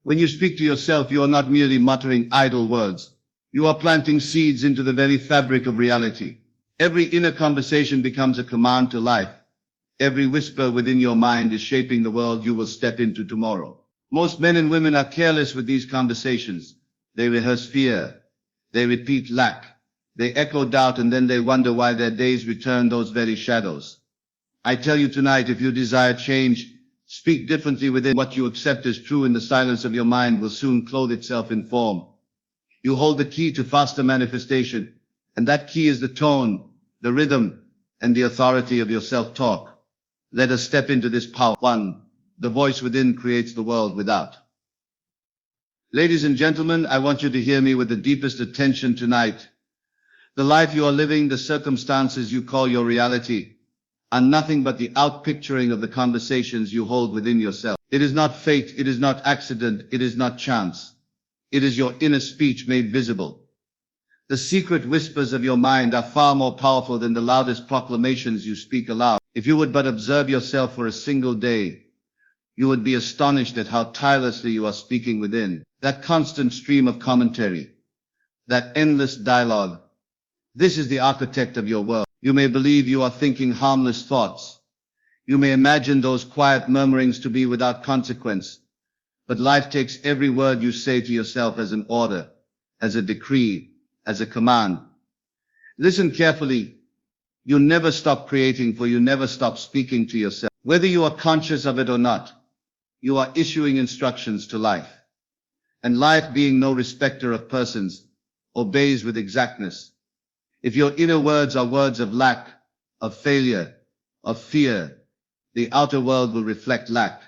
When you speak to yourself, you are not merely muttering idle words. You are planting seeds into the very fabric of reality. Every inner conversation becomes a command to life. Every whisper within your mind is shaping the world you will step into tomorrow. Most men and women are careless with these conversations. They rehearse fear. They repeat lack. They echo doubt, and then they wonder why their days return those very shadows. I tell you tonight, if you desire change, speak differently within. What you accept as true in the silence of your mind will soon clothe itself in form. You hold the key to faster manifestation, and that key is the tone, the rhythm, and the authority of your self-talk. Let us step into this power. 1. The voice within creates the world without. Ladies and gentlemen, I want you to hear me with the deepest attention tonight. The life you are living, the circumstances you call your reality, are nothing but the outpicturing of the conversations you hold within yourself. It is not fate, it is not accident, it is not chance. It is your inner speech made visible. The secret whispers of your mind are far more powerful than the loudest proclamations you speak aloud. If you would but observe yourself for a single day, you would be astonished at how tirelessly you are speaking within. That constant stream of commentary, that endless dialogue. This is the architect of your world. You may believe you are thinking harmless thoughts. You may imagine those quiet murmurings to be without consequence. But life takes every word you say to yourself as an order, as a decree, as a command. Listen carefully. You never stop creating, for you never stop speaking to yourself. Whether you are conscious of it or not, you are issuing instructions to life. And life, being no respecter of persons, obeys with exactness. If your inner words are words of lack, of failure, of fear, the outer world will reflect lack,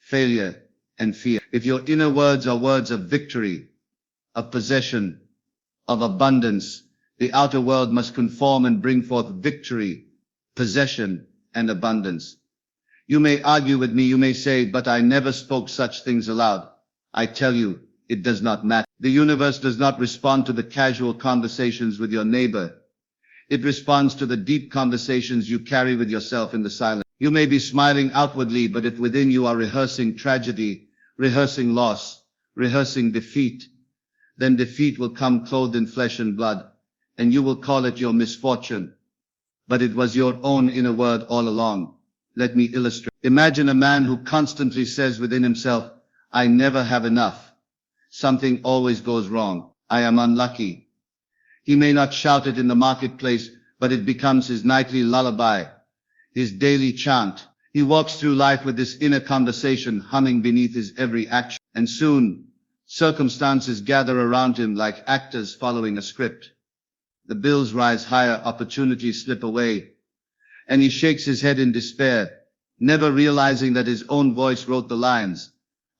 failure, and fear. If your inner words are words of victory, of possession, of abundance, the outer world must conform and bring forth victory, possession, and abundance. You may argue with me, you may say, but I never spoke such things aloud. I tell you, it does not matter. The universe does not respond to the casual conversations with your neighbor. It responds to the deep conversations you carry with yourself in the silence. You may be smiling outwardly, but if within you are rehearsing tragedy, rehearsing loss, rehearsing defeat, then defeat will come clothed in flesh and blood, and you will call it your misfortune. But it was your own inner word all along. Let me illustrate. Imagine a man who constantly says within himself, I never have enough. Something always goes wrong. I am unlucky. He may not shout it in the marketplace, but it becomes his nightly lullaby, his daily chant. He walks through life with this inner conversation humming beneath his every action. And soon, circumstances gather around him like actors following a script. The bills rise higher, opportunities slip away, and he shakes his head in despair, never realizing that his own voice wrote the lines.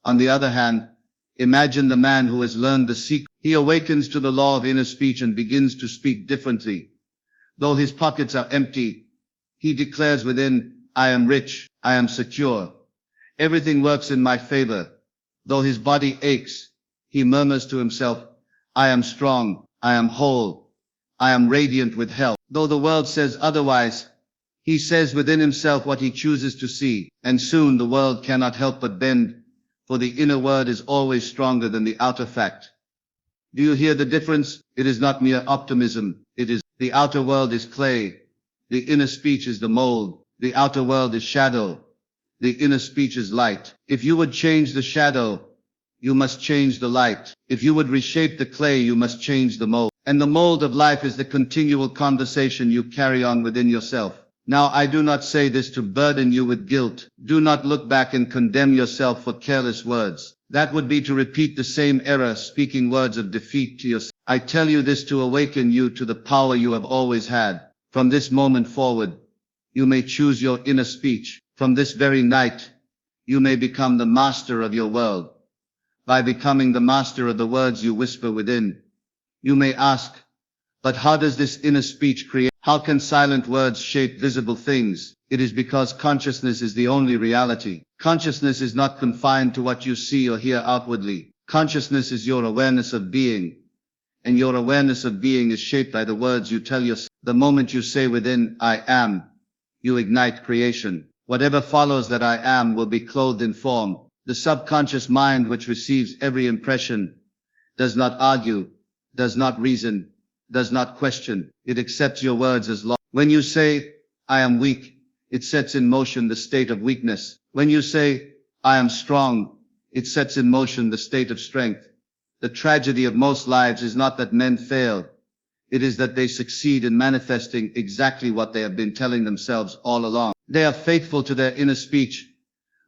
On the other hand, imagine the man who has learned the secret. He awakens to the law of inner speech and begins to speak differently. Though his pockets are empty, he declares within, I am rich, I am secure. Everything works in my favor. Though his body aches, he murmurs to himself, I am strong, I am whole, I am radiant with health. Though the world says otherwise, he says within himself what he chooses to see, and soon the world cannot help but bend, for the inner word is always stronger than the outer fact. Do you hear the difference? It is not mere optimism. It is, the outer world is clay. The inner speech is the mold. The outer world is shadow. The inner speech is light. If you would change the shadow, you must change the light. If you would reshape the clay, you must change the mold. And the mold of life is the continual conversation you carry on within yourself. Now, I do not say this to burden you with guilt. Do not look back and condemn yourself for careless words. That would be to repeat the same error, speaking words of defeat to yourself. I tell you this to awaken you to the power you have always had. From this moment forward, you may choose your inner speech. From this very night, you may become the master of your world. By becoming the master of the words you whisper within, you may ask, but how does this inner speech create? How can silent words shape visible things? It is because consciousness is the only reality. Consciousness is not confined to what you see or hear outwardly. Consciousness is your awareness of being, and your awareness of being is shaped by the words you tell yourself. The moment you say within, I am, you ignite creation. Whatever follows that I am will be clothed in form. The subconscious mind, which receives every impression, does not argue, does not reason, does not question. It accepts your words as law. When you say, I am weak, it sets in motion the state of weakness. When you say, I am strong, it sets in motion the state of strength. The tragedy of most lives is not that men fail. It is that they succeed in manifesting exactly what they have been telling themselves all along. They are faithful to their inner speech,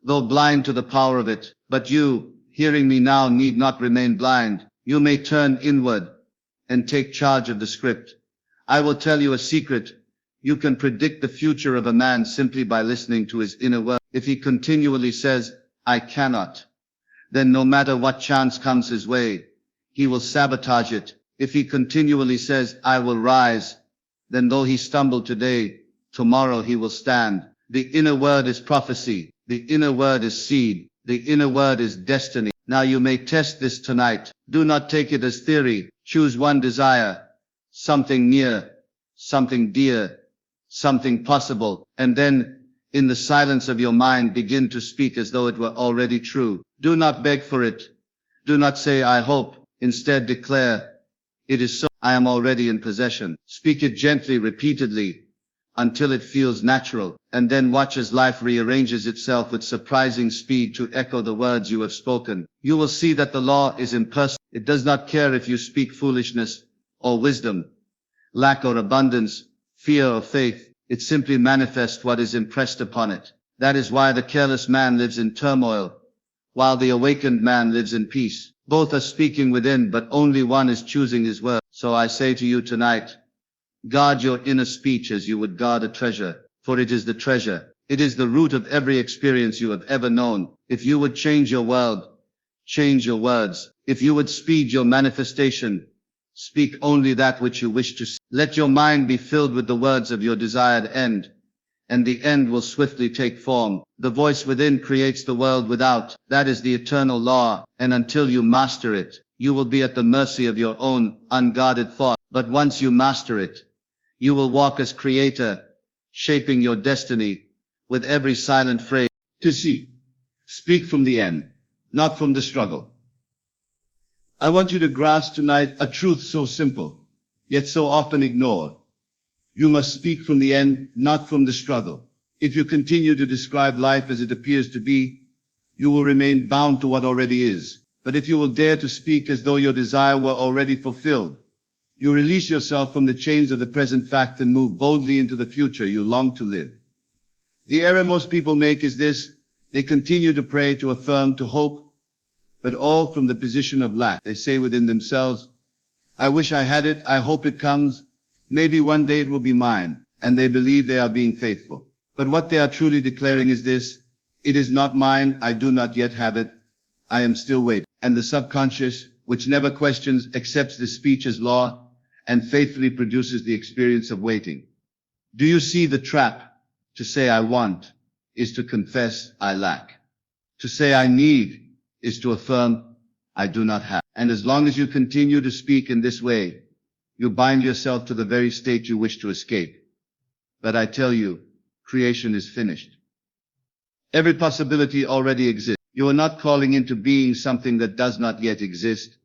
though blind to the power of it. But you, hearing me now, need not remain blind. You may turn inward and take charge of the script. I will tell you a secret. You can predict the future of a man simply by listening to his inner word. If he continually says, I cannot, then no matter what chance comes his way, he will sabotage it. If he continually says, I will rise, then though he stumble today, tomorrow he will stand. The inner word is prophecy. The inner word is seed. The inner word is destiny. Now you may test this tonight. Do not take it as theory. Choose one desire, something near, something dear, something possible, and then, in the silence of your mind, begin to speak as though it were already true. Do not beg for it. Do not say, I hope. Instead declare, it is so. I am already in possession. Speak it gently, repeatedly, until it feels natural, and then watch as life rearranges itself with surprising speed to echo the words you have spoken. You will see that the law is impersonal. It does not care if you speak foolishness or wisdom, lack or abundance, fear or faith. It simply manifests what is impressed upon it. That is why the careless man lives in turmoil, while the awakened man lives in peace. Both are speaking within, but only one is choosing his word. So I say to you tonight, guard your inner speech as you would guard a treasure, for it is the treasure. It is the root of every experience you have ever known. If you would change your world, change your words. If you would speed your manifestation, speak only that which you wish to see. Let your mind be filled with the words of your desired end, and the end will swiftly take form. The voice within creates the world without. That is the eternal law, and until you master it, you will be at the mercy of your own unguarded thought. But once you master it, you will walk as creator, shaping your destiny with every silent phrase. To see. Speak from the end, not from the struggle. I want you to grasp tonight a truth so simple, yet so often ignored. You must speak from the end, not from the struggle. If you continue to describe life as it appears to be, you will remain bound to what already is. But if you will dare to speak as though your desire were already fulfilled, you release yourself from the chains of the present fact and move boldly into the future you long to live. The error most people make is this: they continue to pray, to affirm, to hope, but all from the position of lack. They say within themselves, I wish I had it, I hope it comes, maybe one day it will be mine, and they believe they are being faithful. But what they are truly declaring is this: it is not mine, I do not yet have it, I am still waiting. And the subconscious, which never questions, accepts this speech as law, and faithfully produces the experience of waiting. Do you see the trap? To say I want is to confess I lack. To say I need is to affirm I do not have. And as long as you continue to speak in this way, you bind yourself to the very state you wish to escape. But I tell you, creation is finished. Every possibility already exists. You are not calling into being something that does not yet exist.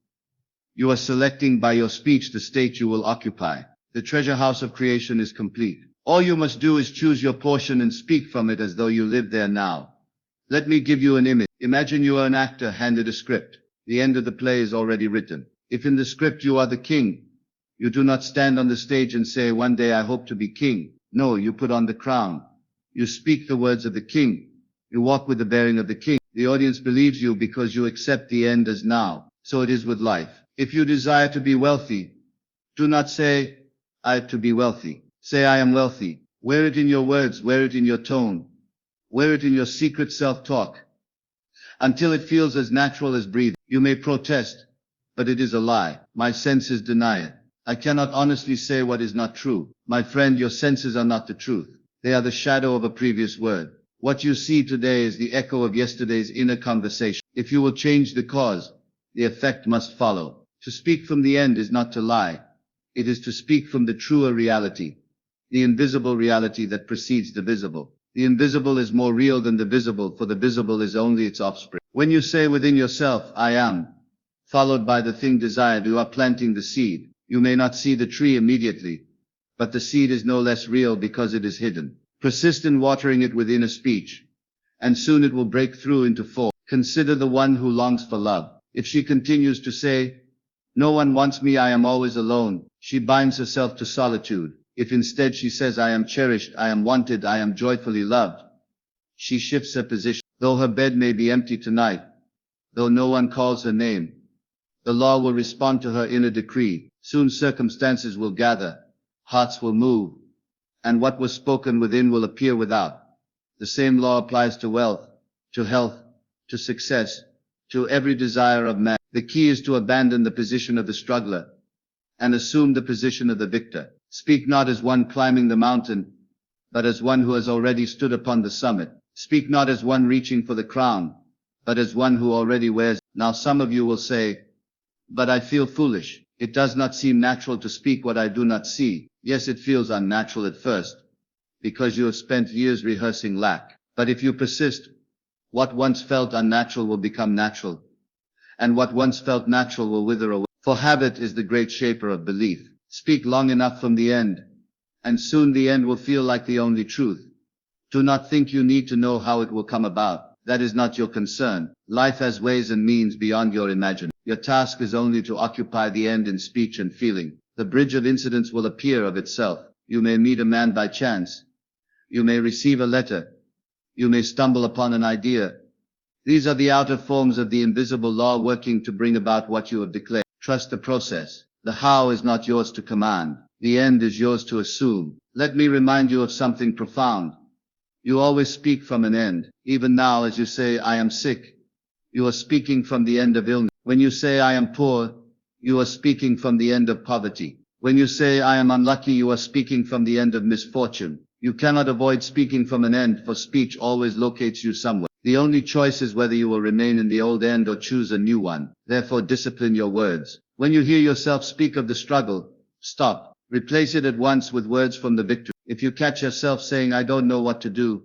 You are selecting by your speech the state you will occupy. The treasure house of creation is complete. All you must do is choose your portion and speak from it as though you live there now. Let me give you an image. Imagine you are an actor handed a script. The end of the play is already written. If in the script you are the king, you do not stand on the stage and say, one day I hope to be king. No, you put on the crown. You speak the words of the king. You walk with the bearing of the king. The audience believes you because you accept the end as now. So it is with life. If you desire to be wealthy, do not say, I have to be wealthy. Say, I am wealthy. Wear it in your words, wear it in your tone, wear it in your secret self-talk, until it feels as natural as breathing. You may protest, but it is a lie. My senses deny it. I cannot honestly say what is not true. My friend, your senses are not the truth. They are the shadow of a previous word. What you see today is the echo of yesterday's inner conversation. If you will change the cause, the effect must follow. To speak from the end is not to lie. It is to speak from the truer reality, the invisible reality that precedes the visible. The invisible is more real than the visible, for the visible is only its offspring. When you say within yourself, I am, followed by the thing desired, you are planting the seed. You may not see the tree immediately, but the seed is no less real because it is hidden. Persist in watering it within a speech, and soon it will break through into form. Consider the one who longs for love. If she continues to say, no one wants me, I am always alone, she binds herself to solitude. If instead she says, I am cherished, I am wanted, I am joyfully loved, she shifts her position. Though her bed may be empty tonight, though no one calls her name, the law will respond to her inner decree. Soon circumstances will gather, hearts will move, and what was spoken within will appear without. The same law applies to wealth, to health, to success, to every desire of man. The key is to abandon the position of the struggler and assume the position of the victor. Speak not as one climbing the mountain, but as one who has already stood upon the summit. Speak not as one reaching for the crown, but as one who already wears. Now some of you will say, but I feel foolish. It does not seem natural to speak what I do not see. Yes, it feels unnatural at first, because you have spent years rehearsing lack. But if you persist, what once felt unnatural will become natural, and what once felt natural will wither away. For habit is the great shaper of belief. Speak long enough from the end, and soon the end will feel like the only truth. Do not think you need to know how it will come about. That is not your concern. Life has ways and means beyond your imagination. Your task is only to occupy the end in speech and feeling. The bridge of incidents will appear of itself. You may meet a man by chance. You may receive a letter. You may stumble upon an idea. These are the outer forms of the invisible law working to bring about what you have declared. Trust the process. The how is not yours to command. The end is yours to assume. Let me remind you of something profound. You always speak from an end. Even now, as you say, I am sick, you are speaking from the end of illness. When you say, I am poor, you are speaking from the end of poverty. When you say, I am unlucky, you are speaking from the end of misfortune. You cannot avoid speaking from an end, for speech always locates you somewhere. The only choice is whether you will remain in the old end or choose a new one. Therefore, discipline your words. When you hear yourself speak of the struggle, stop. Replace it at once with words from the victory. If you catch yourself saying, I don't know what to do,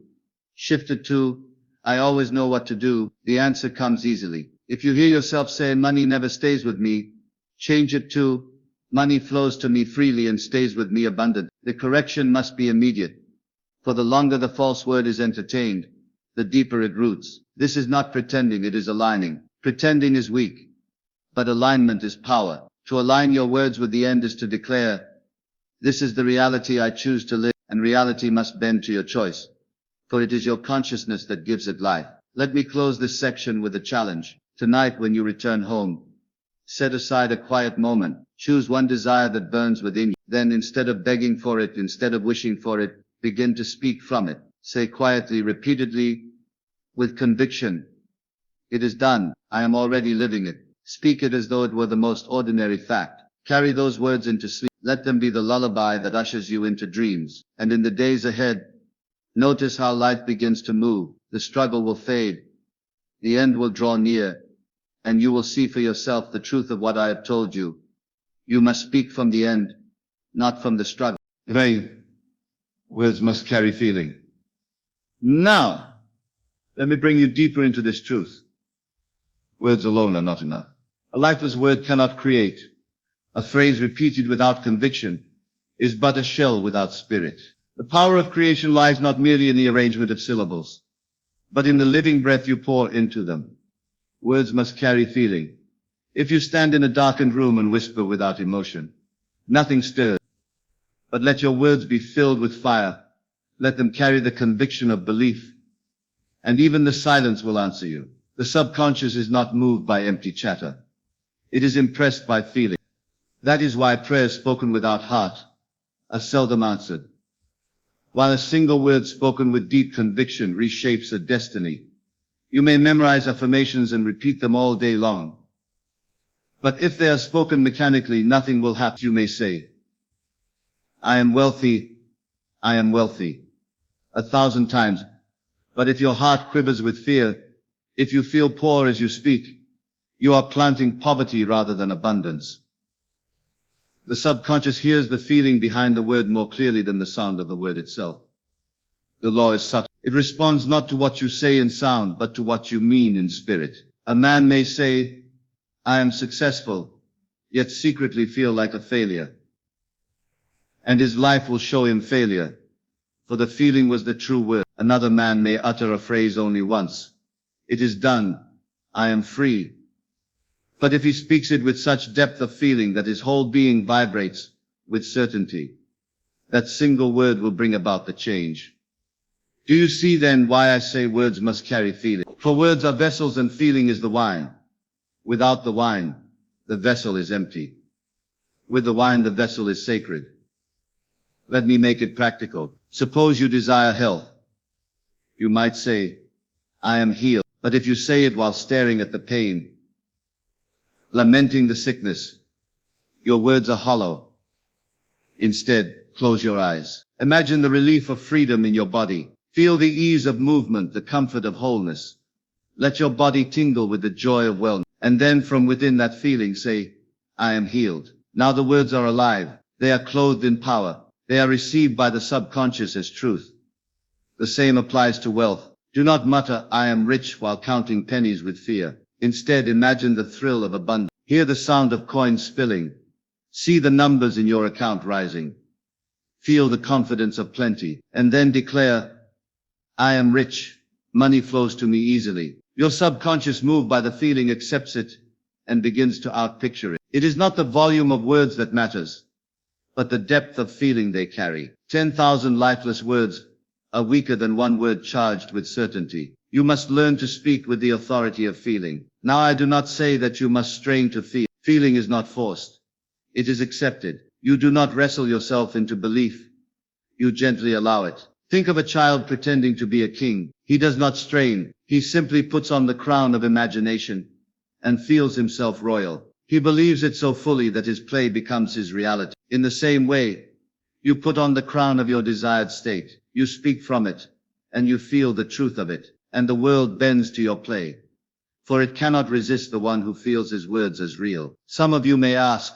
shift it to, I always know what to do. The answer comes easily. If you hear yourself say, money never stays with me, change it to, money flows to me freely and stays with me abundant. The correction must be immediate. For the longer the false word is entertained, the deeper it roots. This is not pretending, it is aligning. Pretending is weak, but alignment is power. To align your words with the end is to declare, this is the reality I choose to live, and reality must bend to your choice, for it is your consciousness that gives it life. Let me close this section with a challenge. Tonight when you return home, set aside a quiet moment. Choose one desire that burns within you. Then instead of begging for it, instead of wishing for it, begin to speak from it. Say quietly, repeatedly, with conviction, it is done. I am already living it. Speak it as though it were the most ordinary fact. Carry those words into sleep. Let them be the lullaby that ushers you into dreams. And in the days ahead, notice how life begins to move. The struggle will fade. The end will draw near. And you will see for yourself the truth of what I have told you. You must speak from the end, not from the struggle. Words must carry feeling. Now, let me bring you deeper into this truth. Words alone are not enough. A lifeless word cannot create. A phrase repeated without conviction is but a shell without spirit. The power of creation lies not merely in the arrangement of syllables, but in the living breath you pour into them. Words must carry feeling. If you stand in a darkened room and whisper without emotion, nothing stirs. But let your words be filled with fire. Let them carry the conviction of belief, and even the silence will answer you. The subconscious is not moved by empty chatter. It is impressed by feeling. That is why prayers spoken without heart are seldom answered, while a single word spoken with deep conviction reshapes a destiny. You may memorize affirmations and repeat them all day long, but if they are spoken mechanically, nothing will happen. You may say, I am wealthy, 1,000 times, but if your heart quivers with fear, if you feel poor as you speak, you are planting poverty rather than abundance. The subconscious hears the feeling behind the word more clearly than the sound of the word itself. The law is subtle. It responds not to what you say in sound, but to what you mean in spirit. A man may say, I am successful, yet secretly feel like a failure. And his life will show him failure, for the feeling was the true word. Another man may utter a phrase only once. It is done. I am free. But if he speaks it with such depth of feeling that his whole being vibrates with certainty, that single word will bring about the change. Do you see then why I say words must carry feeling? For words are vessels and feeling is the wine. Without the wine, the vessel is empty. With the wine, the vessel is sacred. Let me make it practical. Suppose you desire health. You might say, I am healed. But if you say it while staring at the pain, lamenting the sickness, your words are hollow. Instead, close your eyes. Imagine the relief of freedom in your body. Feel the ease of movement, the comfort of wholeness. Let your body tingle with the joy of wellness. And then from within that feeling say, I am healed. Now the words are alive. They are clothed in power. They are received by the subconscious as truth. The same applies to wealth. Do not mutter, I am rich, while counting pennies with fear. Instead, imagine the thrill of abundance. Hear the sound of coins spilling. See the numbers in your account rising. Feel the confidence of plenty. And then declare, I am rich. Money flows to me easily. Your subconscious, moved by the feeling, accepts it and begins to outpicture it. It is not the volume of words that matters, but the depth of feeling they carry. 10,000 lifeless words are weaker than one word charged with certainty. You must learn to speak with the authority of feeling. Now I do not say that you must strain to feel. Feeling is not forced. It is accepted. You do not wrestle yourself into belief. You gently allow it. Think of a child pretending to be a king. He does not strain. He simply puts on the crown of imagination and feels himself royal. He believes it so fully that his play becomes his reality. In the same way, you put on the crown of your desired state. You speak from it, and you feel the truth of it, and the world bends to your play. For it cannot resist the one who feels his words as real. Some of you may ask,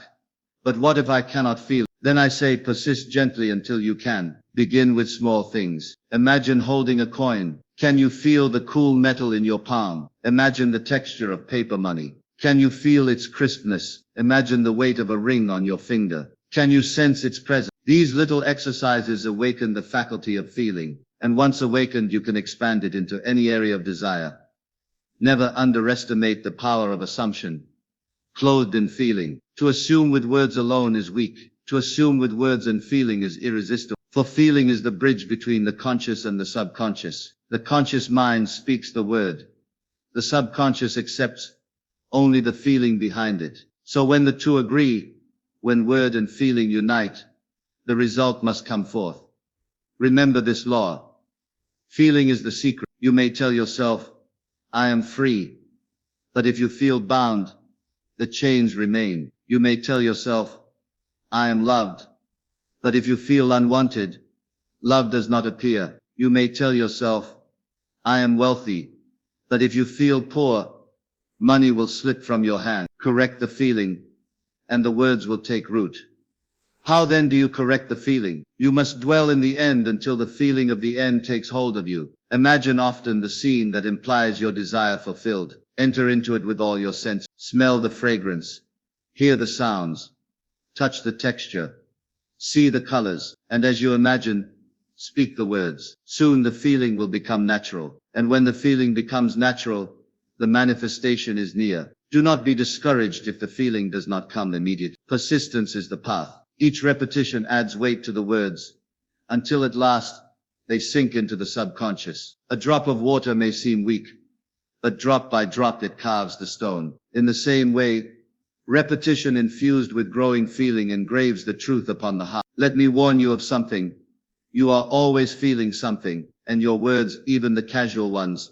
but what if I cannot feel? Then I say, persist gently until you can. Begin with small things. Imagine holding a coin. Can you feel the cool metal in your palm? Imagine the texture of paper money. Can you feel its crispness? Imagine the weight of a ring on your finger. Can you sense its presence? These little exercises awaken the faculty of feeling, and once awakened you can expand it into any area of desire. Never underestimate the power of assumption, clothed in feeling. To assume with words alone is weak. To assume with words and feeling is irresistible. For feeling is the bridge between the conscious and the subconscious. The conscious mind speaks the word. The subconscious accepts only the feeling behind it. So when the two agree, when word and feeling unite, the result must come forth. Remember this law. Feeling is the secret. You may tell yourself, I am free. But if you feel bound, the chains remain. You may tell yourself, I am loved. But if you feel unwanted, love does not appear. You may tell yourself, I am wealthy. But if you feel poor, money will slip from your hand. Correct the feeling, and the words will take root. How then do you correct the feeling? You must dwell in the end until the feeling of the end takes hold of you. Imagine often the scene that implies your desire fulfilled. Enter into it with all your senses. Smell the fragrance. Hear the sounds. Touch the texture. See the colors. And as you imagine, speak the words. Soon the feeling will become natural. And when the feeling becomes natural, the manifestation is near. Do not be discouraged if the feeling does not come immediately. Persistence is the path. Each repetition adds weight to the words, until at last they sink into the subconscious. A drop of water may seem weak, but drop by drop it carves the stone. In the same way, repetition infused with growing feeling engraves the truth upon the heart. Let me warn you of something. You are always feeling something, and your words, even the casual ones,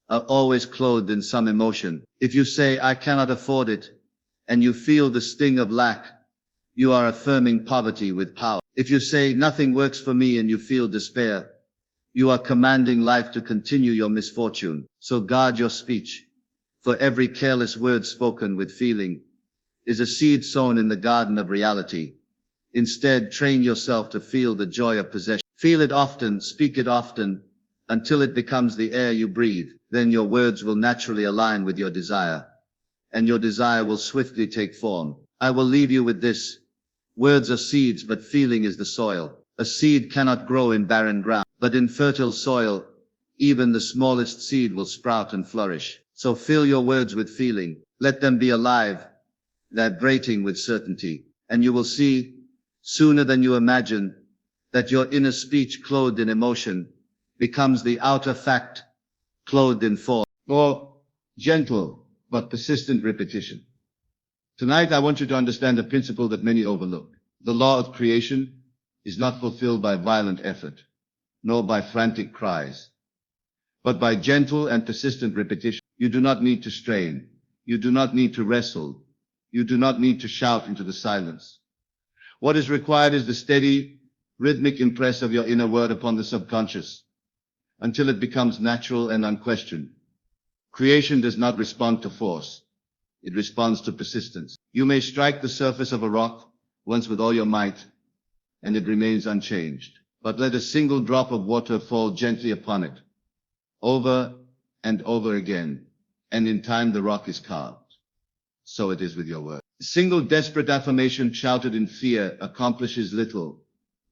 are always clothed in some emotion. If you say, I cannot afford it, and you feel the sting of lack, you are affirming poverty with power. If you say, nothing works for me, and you feel despair, you are commanding life to continue your misfortune. So guard your speech, for every careless word spoken with feeling is a seed sown in the garden of reality. Instead, train yourself to feel the joy of possession. Feel it often, speak it often, until it becomes the air you breathe. Then your words will naturally align with your desire, and your desire will swiftly take form. I will leave you with this. Words are seeds, but feeling is the soil. A seed cannot grow in barren ground, but in fertile soil, even the smallest seed will sprout and flourish. So fill your words with feeling. Let them be alive, vibrating with certainty. And you will see, sooner than you imagine, that your inner speech clothed in emotion becomes the outer fact clothed in form. Or gentle but persistent repetition. Tonight I want you to understand a principle that many overlook. The law of creation is not fulfilled by violent effort, nor by frantic cries, but by gentle and persistent repetition. You do not need to strain. You do not need to wrestle. You do not need to shout into the silence. What is required is the steady, rhythmic impress of your inner word upon the subconscious, until it becomes natural and unquestioned. Creation does not respond to force. It responds to persistence. You may strike the surface of a rock once with all your might, and it remains unchanged. But let a single drop of water fall gently upon it, over and over again, and in time the rock is carved. So it is with your word. A single desperate affirmation shouted in fear accomplishes little,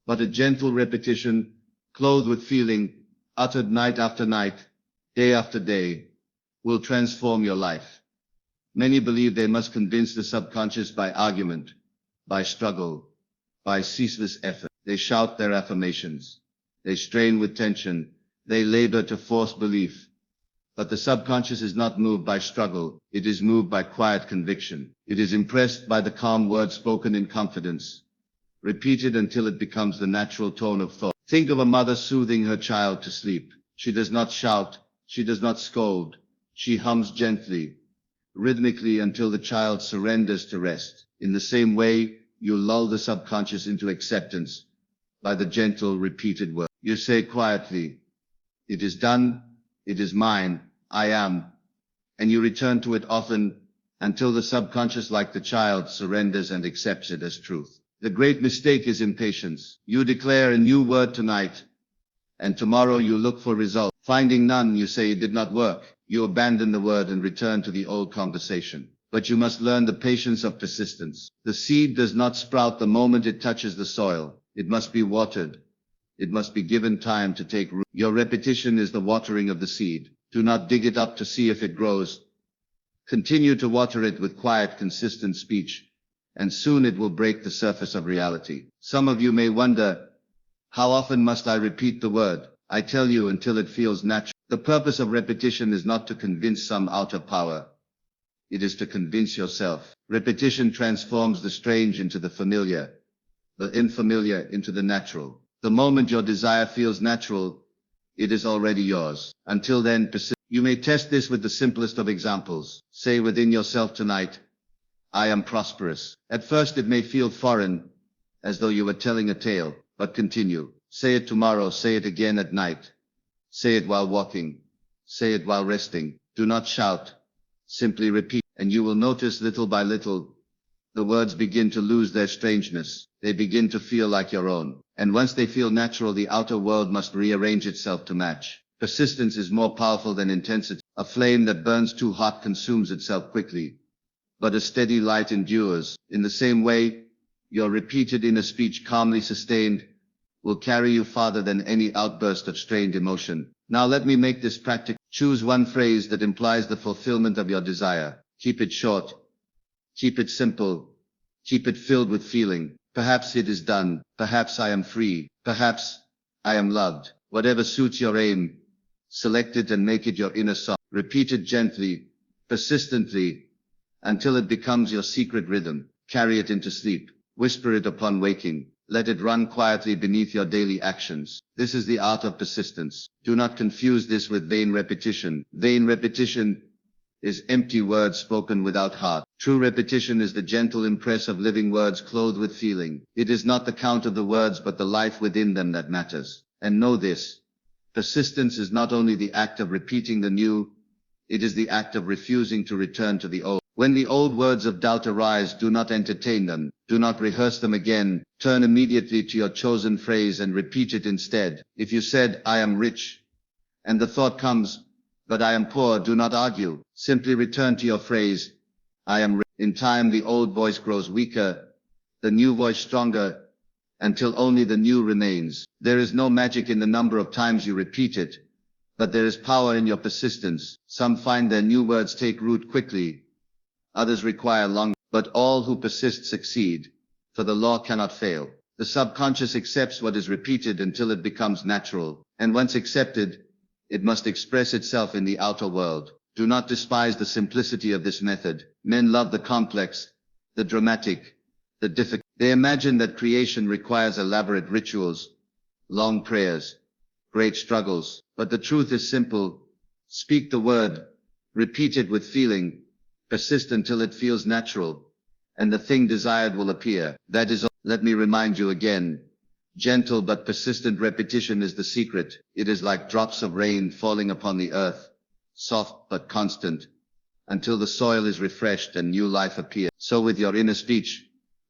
but a gentle repetition, clothed with feeling, uttered night after night, day after day, will transform your life. Many believe they must convince the subconscious by argument, by struggle, by ceaseless effort. They shout their affirmations. They strain with tension. They labor to force belief. But the subconscious is not moved by struggle. It is moved by quiet conviction. It is impressed by the calm words spoken in confidence, repeated until it becomes the natural tone of thought. Think of a mother soothing her child to sleep. She does not shout. She does not scold. She hums gently, rhythmically until the child surrenders to rest. In the same way, you lull the subconscious into acceptance by the gentle, repeated word. You say quietly, "It is done. It is mine. I am." And you return to it often until the subconscious, like the child, surrenders and accepts it as truth. The great mistake is impatience. You declare a new word tonight, and tomorrow you look for results. Finding none, you say it did not work. You abandon the word and return to the old conversation. But you must learn the patience of persistence. The seed does not sprout the moment it touches the soil. It must be watered. It must be given time to take root. Your repetition is the watering of the seed. Do not dig it up to see if it grows. Continue to water it with quiet, consistent speech, and soon it will break the surface of reality. Some of you may wonder, how often must I repeat the word? I tell you, until it feels natural. The purpose of repetition is not to convince some outer power. It is to convince yourself. Repetition transforms the strange into the familiar, the unfamiliar into the natural. The moment your desire feels natural, it is already yours. Until then, persist. You may test this with the simplest of examples. Say within yourself tonight, "I am prosperous." At first it may feel foreign, as though you were telling a tale, but continue. Say it tomorrow, say it again at night. Say it while walking. Say it while resting. Do not shout. Simply repeat, and you will notice little by little, the words begin to lose their strangeness. They begin to feel like your own. And once they feel natural, the outer world must rearrange itself to match. Persistence is more powerful than intensity. A flame that burns too hot consumes itself quickly, but a steady light endures. In the same way, your repeated inner speech, calmly sustained, will carry you farther than any outburst of strained emotion. Now let me make this practical. Choose one phrase that implies the fulfillment of your desire. Keep it short. Keep it simple. Keep it filled with feeling. Perhaps it is done. Perhaps I am free. Perhaps I am loved. Whatever suits your aim, select it and make it your inner song. Repeat it gently, persistently, until it becomes your secret rhythm. Carry it into sleep. Whisper it upon waking. Let it run quietly beneath your daily actions. This is the art of persistence. Do not confuse this with vain repetition. Vain repetition is empty words spoken without heart. True repetition is the gentle impress of living words clothed with feeling. It is not the count of the words but the life within them that matters. And know this, persistence is not only the act of repeating the new, it is the act of refusing to return to the old. When the old words of doubt arise, do not entertain them. Do not rehearse them again. Turn immediately to your chosen phrase and repeat it instead. If you said, "I am rich," and the thought comes, but I am poor, do not argue. Simply return to your phrase, I am rich. In time the old voice grows weaker, the new voice stronger, until only the new remains. There is no magic in the number of times you repeat it, but there is power in your persistence. Some find their new words take root quickly, others require longer, but all who persist succeed, for the law cannot fail. The subconscious accepts what is repeated until it becomes natural, and once accepted, it must express itself in the outer world. Do not despise the simplicity of this method. Men love the complex, the dramatic, the difficult. They imagine that creation requires elaborate rituals, long prayers, great struggles. But the truth is simple. Speak the word, repeat it with feeling, persist until it feels natural, and the thing desired will appear. That is all. Let me remind you again. Gentle but persistent repetition is the secret. It is like drops of rain falling upon the earth, soft but constant, until the soil is refreshed and new life appears. So with your inner speech,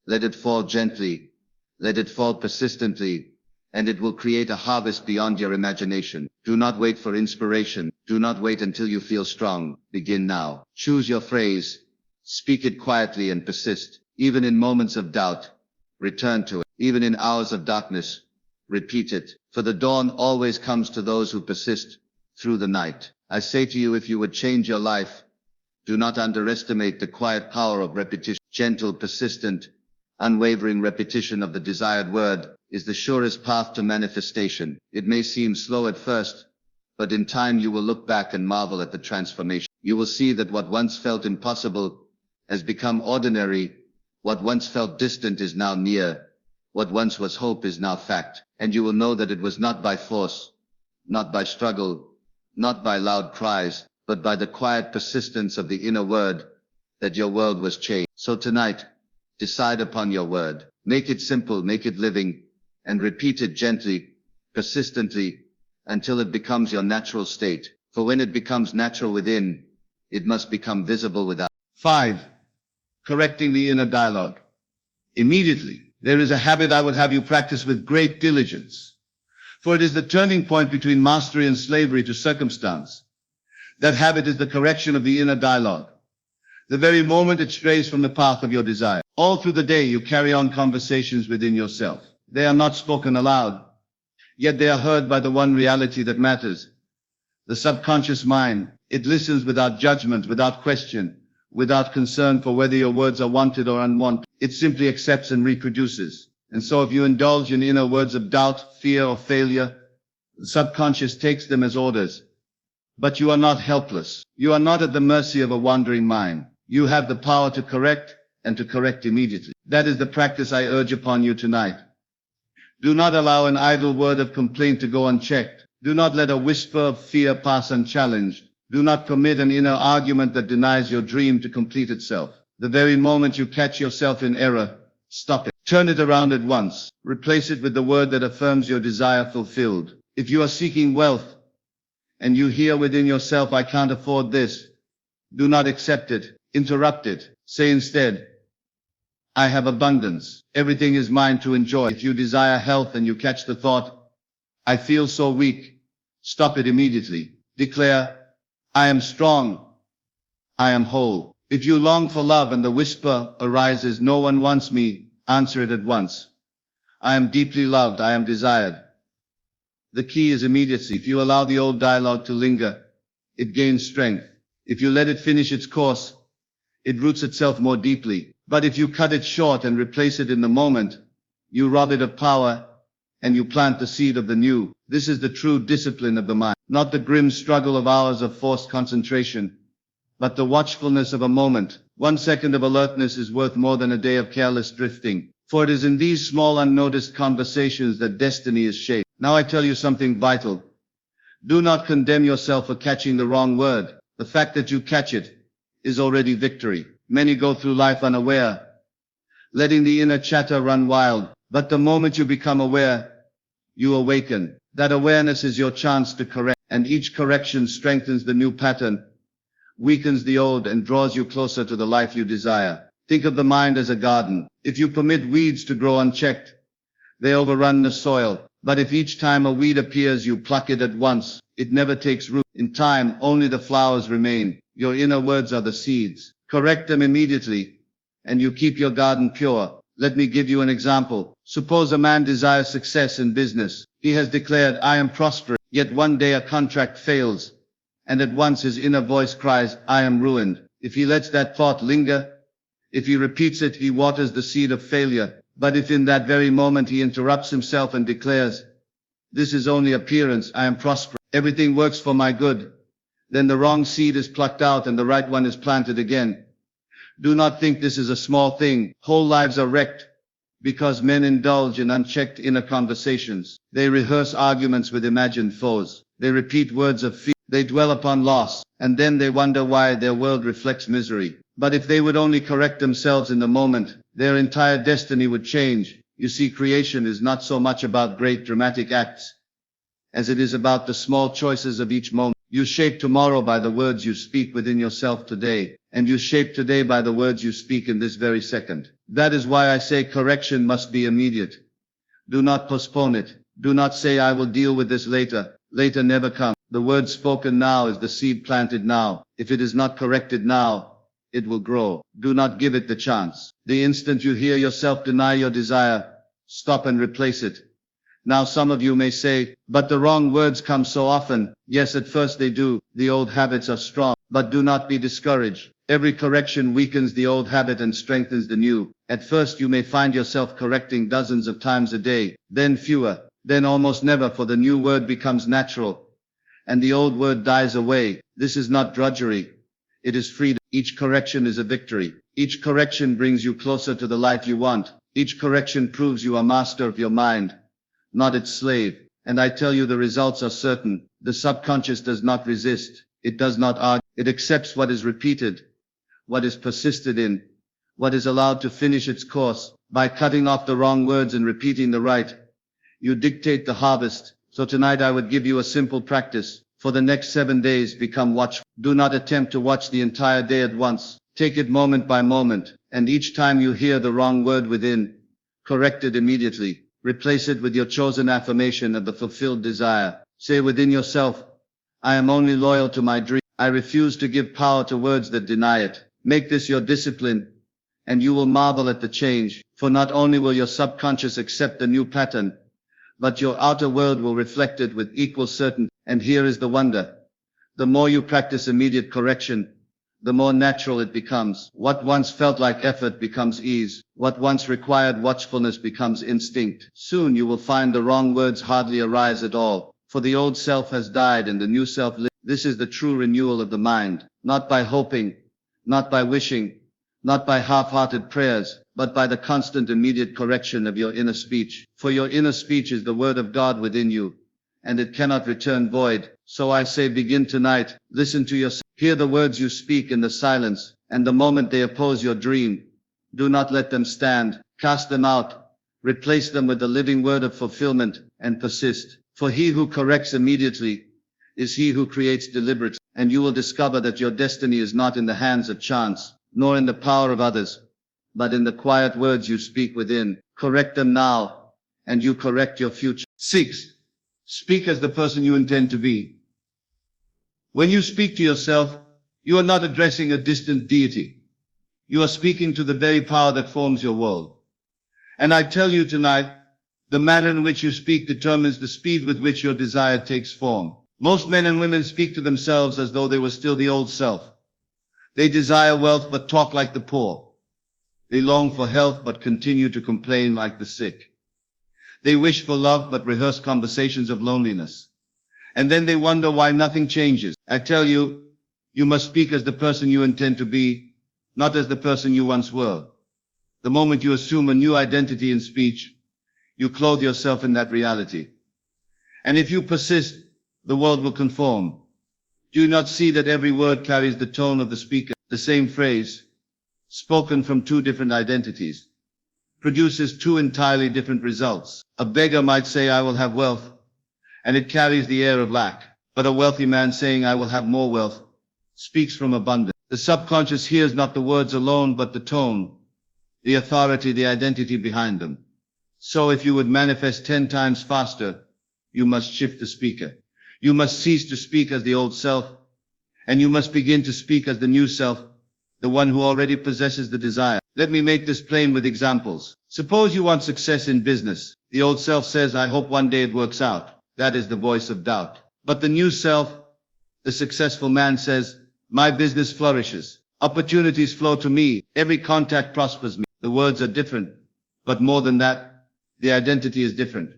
let it fall gently, let it fall persistently, and it will create a harvest beyond your imagination. Do not wait for inspiration. Do not wait until you feel strong. Begin now. Choose your phrase, speak it quietly and persist. Even in moments of doubt, return to it. Even in hours of darkness, repeat it. For the dawn always comes to those who persist through the night. I say to you, if you would change your life, do not underestimate the quiet power of repetition. Gentle, persistent, unwavering repetition of the desired word is the surest path to manifestation. It may seem slow at first, but in time you will look back and marvel at the transformation. You will see that what once felt impossible has become ordinary. What once felt distant is now near. What once was hope is now fact. And you will know that it was not by force, not by struggle, not by loud cries, but by the quiet persistence of the inner word, that your world was changed. So tonight, decide upon your word. Make it simple, make it living, and repeat it gently, persistently, until it becomes your natural state. For when it becomes natural within, it must become visible without. 5. Correcting the inner dialogue. Immediately, there is a habit I would have you practice with great diligence, for it is the turning point between mastery and slavery to circumstance. That habit is the correction of the inner dialogue. The very moment it strays from the path of your desire. All through the day you carry on conversations within yourself. They are not spoken aloud, yet they are heard by the one reality that matters. The subconscious mind. It listens without judgment, without question, without concern for whether your words are wanted or unwanted. It simply accepts and reproduces. And so if you indulge in inner words of doubt, fear, or failure, the subconscious takes them as orders. But you are not helpless. You are not at the mercy of a wandering mind. You have the power to correct, and to correct immediately. That is the practice I urge upon you tonight. Do not allow an idle word of complaint to go unchecked. Do not let a whisper of fear pass unchallenged. Do not permit an inner argument that denies your dream to complete itself. The very moment you catch yourself in error, stop it. Turn it around at once. Replace it with the word that affirms your desire fulfilled. If you are seeking wealth, and you hear within yourself, I can't afford this, do not accept it. Interrupt it. Say instead, I have abundance. Everything is mine to enjoy. If you desire health and you catch the thought, I feel so weak, stop it immediately. Declare, I am strong. I am whole. If you long for love and the whisper arises, no one wants me, answer it at once. I am deeply loved. I am desired. The key is immediacy. If you allow the old dialogue to linger, it gains strength. If you let it finish its course, it roots itself more deeply. But if you cut it short and replace it in the moment, you rob it of power, and you plant the seed of the new. This is the true discipline of the mind, not the grim struggle of hours of forced concentration, but the watchfulness of a moment. 1 second of alertness is worth more than a day of careless drifting, for it is in these small unnoticed conversations that destiny is shaped. Now I tell you something vital. Do not condemn yourself for catching the wrong word. The fact that you catch it is already victory. Many go through life unaware, letting the inner chatter run wild. But the moment you become aware, you awaken. That awareness is your chance to correct, and each correction strengthens the new pattern, weakens the old, and draws you closer to the life you desire. Think of the mind as a garden. If you permit weeds to grow unchecked, they overrun the soil. But if each time a weed appears you pluck it at once, It never takes root. In time, only the flowers remain. Your inner words are the seeds. Correct them immediately, and you keep your garden pure. Let me give you an example. Suppose a man desires success in business. He has declared, I am prosperous. Yet one day a contract fails, and at once his inner voice cries, I am ruined. If he lets that thought linger, if he repeats it, he waters the seed of failure. But if in that very moment he interrupts himself and declares, this is only appearance, I am prosperous, everything works for my good, then the wrong seed is plucked out and the right one is planted again. Do not think this is a small thing. Whole lives are wrecked because men indulge in unchecked inner conversations. They rehearse arguments with imagined foes. They repeat words of fear. They dwell upon loss, and then they wonder why their world reflects misery. But if they would only correct themselves in the moment, their entire destiny would change. You see, creation is not so much about great dramatic acts as it is about the small choices of each moment. You shape tomorrow by the words you speak within yourself today, and you shape today by the words you speak in this very second. That is why I say correction must be immediate. Do not postpone it. Do not say, I will deal with this later. Later never comes. The word spoken now is the seed planted now. If it is not corrected now, it will grow. Do not give it the chance. The instant you hear yourself deny your desire, stop and replace it. Now some of you may say, but the wrong words come so often. Yes, at first they do. The old habits are strong. But do not be discouraged. Every correction weakens the old habit and strengthens the new. At first you may find yourself correcting dozens of times a day, then fewer, then almost never, for the new word becomes natural, and the old word dies away. This is not drudgery. It is freedom. Each correction is a victory. Each correction brings you closer to the life you want. Each correction proves you are master of your mind, not its slave. And I tell you, the results are certain. The subconscious does not resist. It does not argue. It accepts what is repeated, what is persisted in, what is allowed to finish its course. By cutting off the wrong words and repeating the right, you dictate the harvest. So tonight I would give you a simple practice. For the next 7 days, become watchful. Do not attempt to watch the entire day at once. Take it moment by moment, and each time you hear the wrong word within, correct it immediately. Replace it with your chosen affirmation of the fulfilled desire. Say within yourself, I am only loyal to my dream. I refuse to give power to words that deny it. Make this your discipline, and you will marvel at the change. For not only will your subconscious accept the new pattern, but your outer world will reflect it with equal certainty. And here is the wonder. The more you practice immediate correction, the more natural it becomes. What once felt like effort becomes ease. What once required watchfulness becomes instinct. Soon you will find the wrong words hardly arise at all, for the old self has died and the new self lives. This is the true renewal of the mind, not by hoping, not by wishing, not by half-hearted prayers, but by the constant immediate correction of your inner speech. For your inner speech is the word of God within you, and it cannot return void. So I say, begin tonight. Listen to yourself. Hear the words you speak in the silence, and the moment they oppose your dream, do not let them stand. Cast them out. Replace them with the living word of fulfillment, and persist. For he who corrects immediately is he who creates deliberately, and you will discover that your destiny is not in the hands of chance, nor in the power of others, but in the quiet words you speak within. Correct them now, and you correct your future. 6. Speak as the person you intend to be. When you speak to yourself, you are not addressing a distant deity. You are speaking to the very power that forms your world. And I tell you tonight, the manner in which you speak determines the speed with which your desire takes form. Most men and women speak to themselves as though they were still the old self. They desire wealth but talk like the poor. They long for health but continue to complain like the sick. They wish for love but rehearse conversations of loneliness. And then they wonder why nothing changes. I tell you, you must speak as the person you intend to be, not as the person you once were. The moment you assume a new identity in speech, you clothe yourself in that reality. And if you persist, the world will conform. Do you not see that every word carries the tone of the speaker? The same phrase, spoken from two different identities, produces two entirely different results. A beggar might say, I will have wealth, and it carries the air of lack. But a wealthy man saying, I will have more wealth, speaks from abundance. The subconscious hears not the words alone, but the tone, the authority, the identity behind them. So if you would manifest 10 times faster, you must shift the speaker. You must cease to speak as the old self, and you must begin to speak as the new self, the one who already possesses the desire. Let me make this plain with examples. Suppose you want success in business. The old self says, I hope one day it works out. That is the voice of doubt. But the new self, the successful man, says, my business flourishes. Opportunities flow to me. Every contact prospers me. The words are different, but more than that, the identity is different.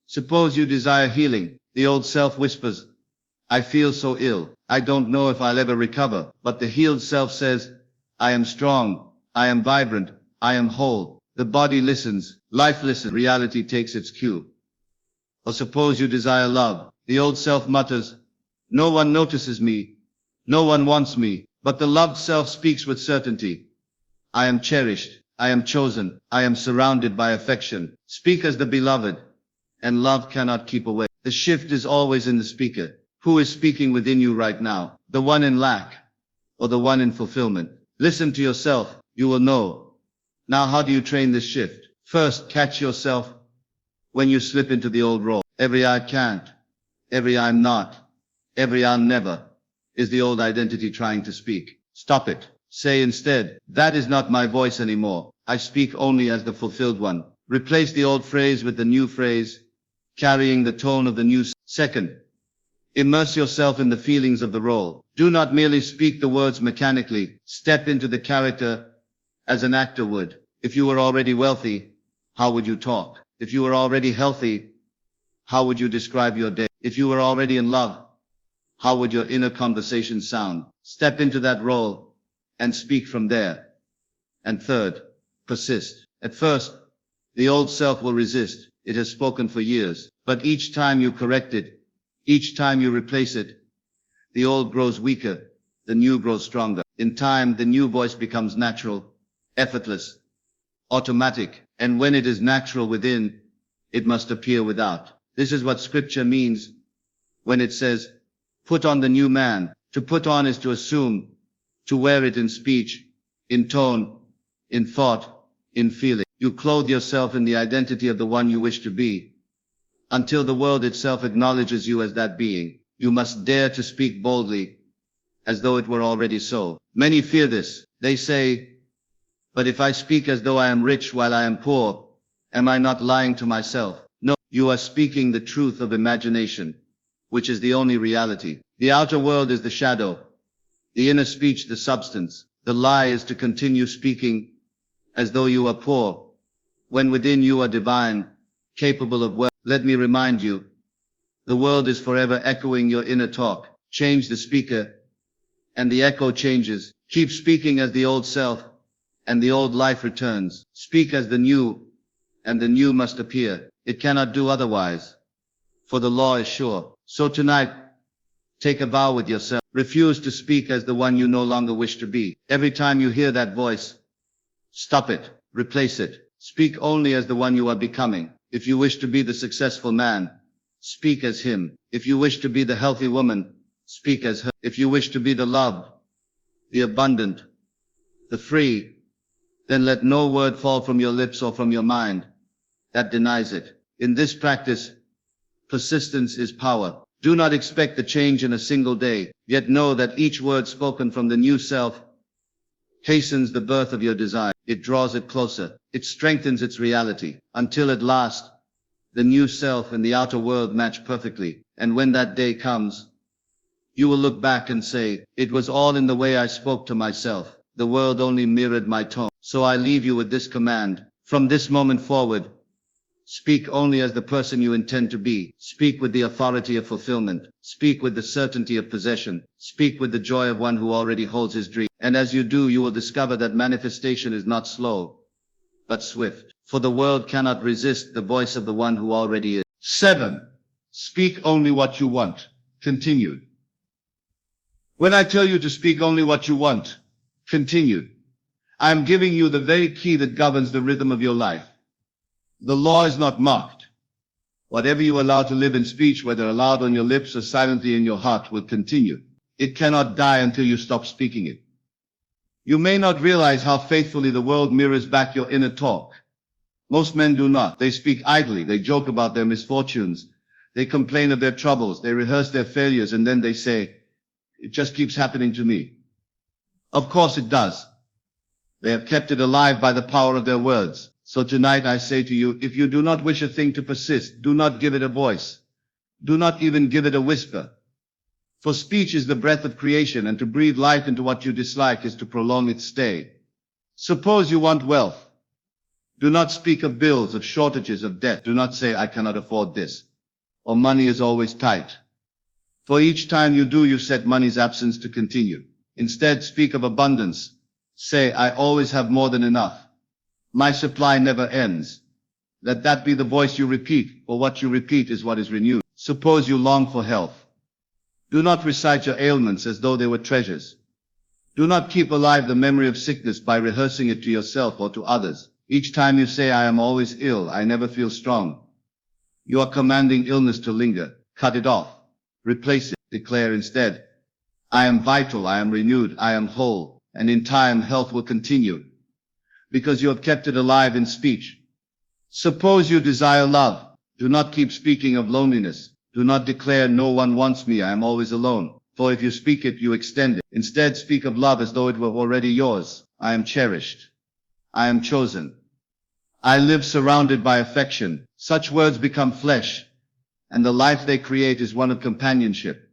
Suppose you desire healing. The old self whispers, I feel so ill. I don't know if I'll ever recover. But the healed self says, I am strong. I am vibrant. I am whole. The body listens. Life listens. Reality takes its cue. Or suppose you desire love. The old self mutters, no one notices me. No one wants me. But the loved self speaks with certainty. I am cherished. I am chosen. I am surrounded by affection. Speak as the beloved, and love cannot keep away. The shift is always in the speaker. Who is speaking within you right now? The one in lack, or the one in fulfillment? Listen to yourself. You will know. Now, how do you train this shift? First, catch yourself when you slip into the old role. Every I can't, every I'm not, every I'll never is the old identity trying to speak. Stop it. Say instead, that is not my voice anymore. I speak only as the fulfilled one. Replace the old phrase with the new phrase, carrying the tone of the new. Second, immerse yourself in the feelings of the role. Do not merely speak the words mechanically. Step into the character as an actor would. If you were already wealthy, how would you talk? If you were already healthy, how would you describe your day? If you were already in love, how would your inner conversation sound? Step into that role and speak from there. And third, persist. At first, the old self will resist. It has spoken for years. But each time you correct it, each time you replace it, the old grows weaker, the new grows stronger. In time, the new voice becomes natural, effortless, automatic. And when it is natural within, it must appear without. This is what scripture means when it says, put on the new man. To put on is to assume, to wear it in speech, in tone, in thought, in feeling. You clothe yourself in the identity of the one you wish to be. Until the world itself acknowledges you as that being, you must dare to speak boldly, as though it were already so. Many fear this. They say, but if I speak as though I am rich while I am poor, am I not lying to myself? No, you are speaking the truth of imagination, which is the only reality. The outer world is the shadow, the inner speech the substance. The lie is to continue speaking as though you are poor, when within you are divine, capable of wealth. Let me remind you, the world is forever echoing your inner talk. Change the speaker, and the echo changes. Keep speaking as the old self, and the old life returns. Speak as the new, and the new must appear. It cannot do otherwise, for the law is sure. So tonight, take a vow with yourself. Refuse to speak as the one you no longer wish to be. Every time you hear that voice, stop it. Replace it. Speak only as the one you are becoming. If you wish to be the successful man, speak as him. If you wish to be the healthy woman, speak as her. If you wish to be the loved, the abundant, the free, then let no word fall from your lips or from your mind that denies it. In this practice, persistence is power. Do not expect the change in a single day, yet know that each word spoken from the new self hastens the birth of your desire. It draws it closer. It strengthens its reality, until at last, the new self and the outer world match perfectly. And when that day comes, you will look back and say, it was all in the way I spoke to myself. The world only mirrored my tone. So I leave you with this command. From this moment forward, speak only as the person you intend to be. Speak with the authority of fulfillment. Speak with the certainty of possession. Speak with the joy of one who already holds his dream. And as you do, you will discover that manifestation is not slow, but swift. For the world cannot resist the voice of the one who already is. 7. Speak only what you want. Continued. When I tell you to speak only what you want, continued, I am giving you the very key that governs the rhythm of your life. The law is not mocked. Whatever you allow to live in speech, whether aloud on your lips or silently in your heart, will continue. It cannot die until you stop speaking it. You may not realize how faithfully the world mirrors back your inner talk. Most men do not. They speak idly. They joke about their misfortunes. They complain of their troubles, they rehearse their failures, and then they say, "It just keeps happening to me." Of course it does. They have kept it alive by the power of their words. So tonight I say to you, if you do not wish a thing to persist, do not give it a voice. Do not even give it a whisper. For speech is the breath of creation, and to breathe life into what you dislike is to prolong its stay. Suppose you want wealth. Do not speak of bills, of shortages, of debt. Do not say, "I cannot afford this," or "money is always tight." For each time you do, you set money's absence to continue. Instead, speak of abundance. Say, "I always have more than enough. My supply never ends." Let that be the voice you repeat, for what you repeat is what is renewed. Suppose you long for health. Do not recite your ailments as though they were treasures. Do not keep alive the memory of sickness by rehearsing it to yourself or to others. Each time you say, "I am always ill, I never feel strong," you are commanding illness to linger. Cut it off. Replace it. Declare instead, "I am vital, I am renewed, I am whole," and in time health will continue, because you have kept it alive in speech. Suppose you desire love. Do not keep speaking of loneliness. Do not declare, "No one wants me, I am always alone," for if you speak it, you extend it. Instead, speak of love as though it were already yours. "I am cherished. I am chosen. I live surrounded by affection." Such words become flesh, and the life they create is one of companionship.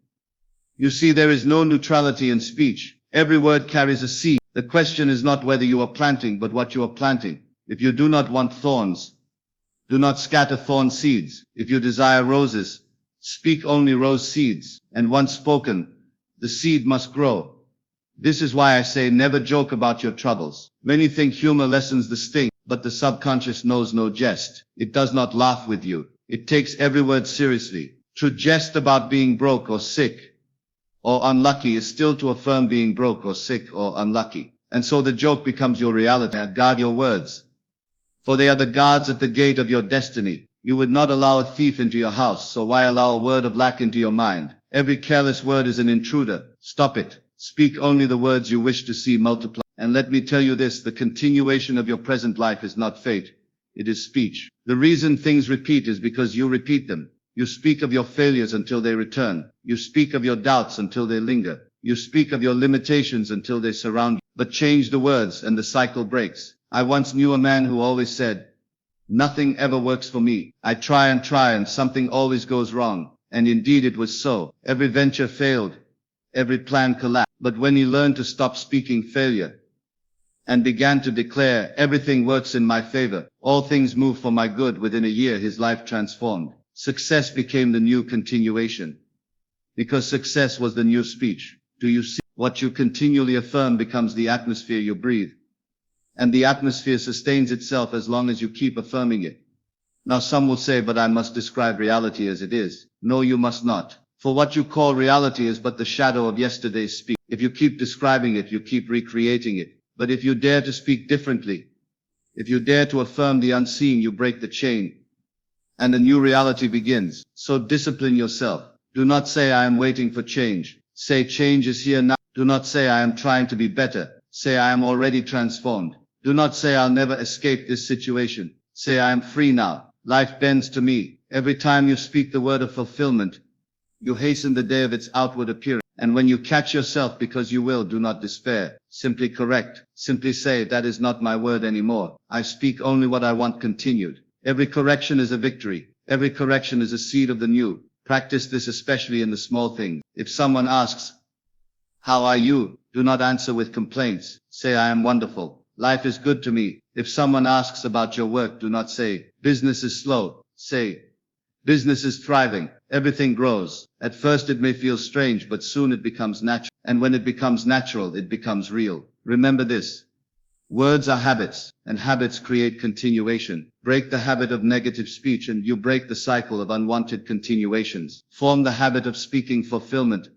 You see, there is no neutrality in speech. Every word carries a seed. The question is not whether you are planting, but what you are planting. If you do not want thorns, do not scatter thorn seeds. If you desire roses, speak only rose seeds. And once spoken, the seed must grow. This is why I say never joke about your troubles. Many think humor lessens the sting, but the subconscious knows no jest. It does not laugh with you. It takes every word seriously. To jest about being broke or sick or unlucky is still to affirm being broke or sick or unlucky. And so the joke becomes your reality. Guard your words, for they are the guards at the gate of your destiny. You would not allow a thief into your house, so why allow a word of lack into your mind? Every careless word is an intruder. Stop it. Speak only the words you wish to see multiply. And let me tell you this, the continuation of your present life is not fate. It is speech. The reason things repeat is because you repeat them. You speak of your failures until they return. You speak of your doubts until they linger. You speak of your limitations until they surround you. But change the words and the cycle breaks. I once knew a man who always said, "Nothing ever works for me. I try and something always goes wrong." And indeed it was so. Every venture failed. Every plan collapsed. But when he learned to stop speaking failure and began to declare, "Everything works in my favor. All things move for my good," within a year his life transformed. Success became the new continuation, because success was the new speech. Do you see? What you continually affirm becomes the atmosphere you breathe. And the atmosphere sustains itself as long as you keep affirming it. Now some will say, "But I must describe reality as it is." No, you must not. For what you call reality is but the shadow of yesterday's speech. If you keep describing it, you keep recreating it. But if you dare to speak differently, if you dare to affirm the unseen, you break the chain, and a new reality begins. So discipline yourself. Do not say, "I am waiting for change." Say, "Change is here now." Do not say, "I am trying to be better." Say, "I am already transformed." Do not say, "I'll never escape this situation." Say, "I am free now. Life bends to me." Every time you speak the word of fulfillment, you hasten the day of its outward appearance. And when you catch yourself, because you will, do not despair. Simply correct. Simply say, "That is not my word anymore. I speak only what I want continued." Every correction is a victory. Every correction is a seed of the new. Practice this especially in the small things. If someone asks, "How are you?" do not answer with complaints. Say, "I am wonderful. Life is good to me." If someone asks about your work, do not say, "Business is slow." Say, "Business is thriving. Everything grows." At first it may feel strange, but soon it becomes natural. And when it becomes natural, it becomes real. Remember this. Words are habits, and habits create continuation. Break the habit of negative speech and you break the cycle of unwanted continuations. Form the habit of speaking fulfillment,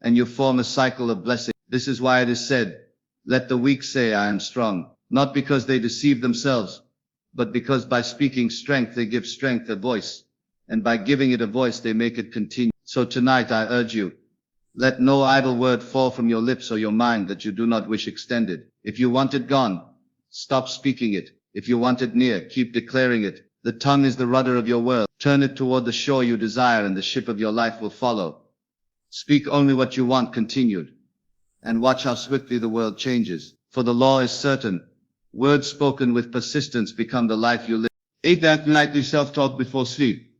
and you form a cycle of blessing. This is why it is said, "Let the weak say, I am strong," not because they deceive themselves, but because by speaking strength they give strength a voice, and by giving it a voice they make it continue. So tonight I urge you, let no idle word fall from your lips or your mind that you do not wish extended. If you want it gone, stop speaking it. If you want it near, keep declaring it. The tongue is the rudder of your world. Turn it toward the shore you desire, and the ship of your life will follow. Speak only what you want, continued, and watch how swiftly the world changes. For the law is certain. Words spoken with persistence become the life you live. 8. Nightly self-talk before sleep.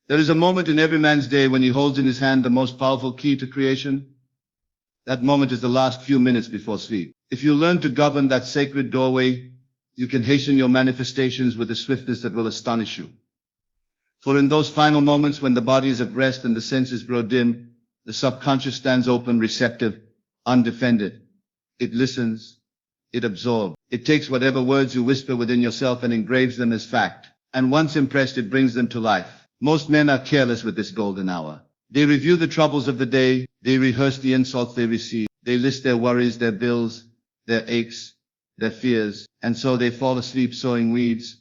There is a moment in every man's day when he holds in his hand the most powerful key to creation. That moment is the last few minutes before sleep. If you learn to govern that sacred doorway, you can hasten your manifestations with a swiftness that will astonish you. For in those final moments when the body is at rest and the senses grow dim, the subconscious stands open, receptive, undefended. It listens. It absorbs. It takes whatever words you whisper within yourself and engraves them as fact. And once impressed, it brings them to life. Most men are careless with this golden hour. They review the troubles of the day. They rehearse the insults they receive. They list their worries, their bills, their aches, their fears. And so they fall asleep sowing weeds.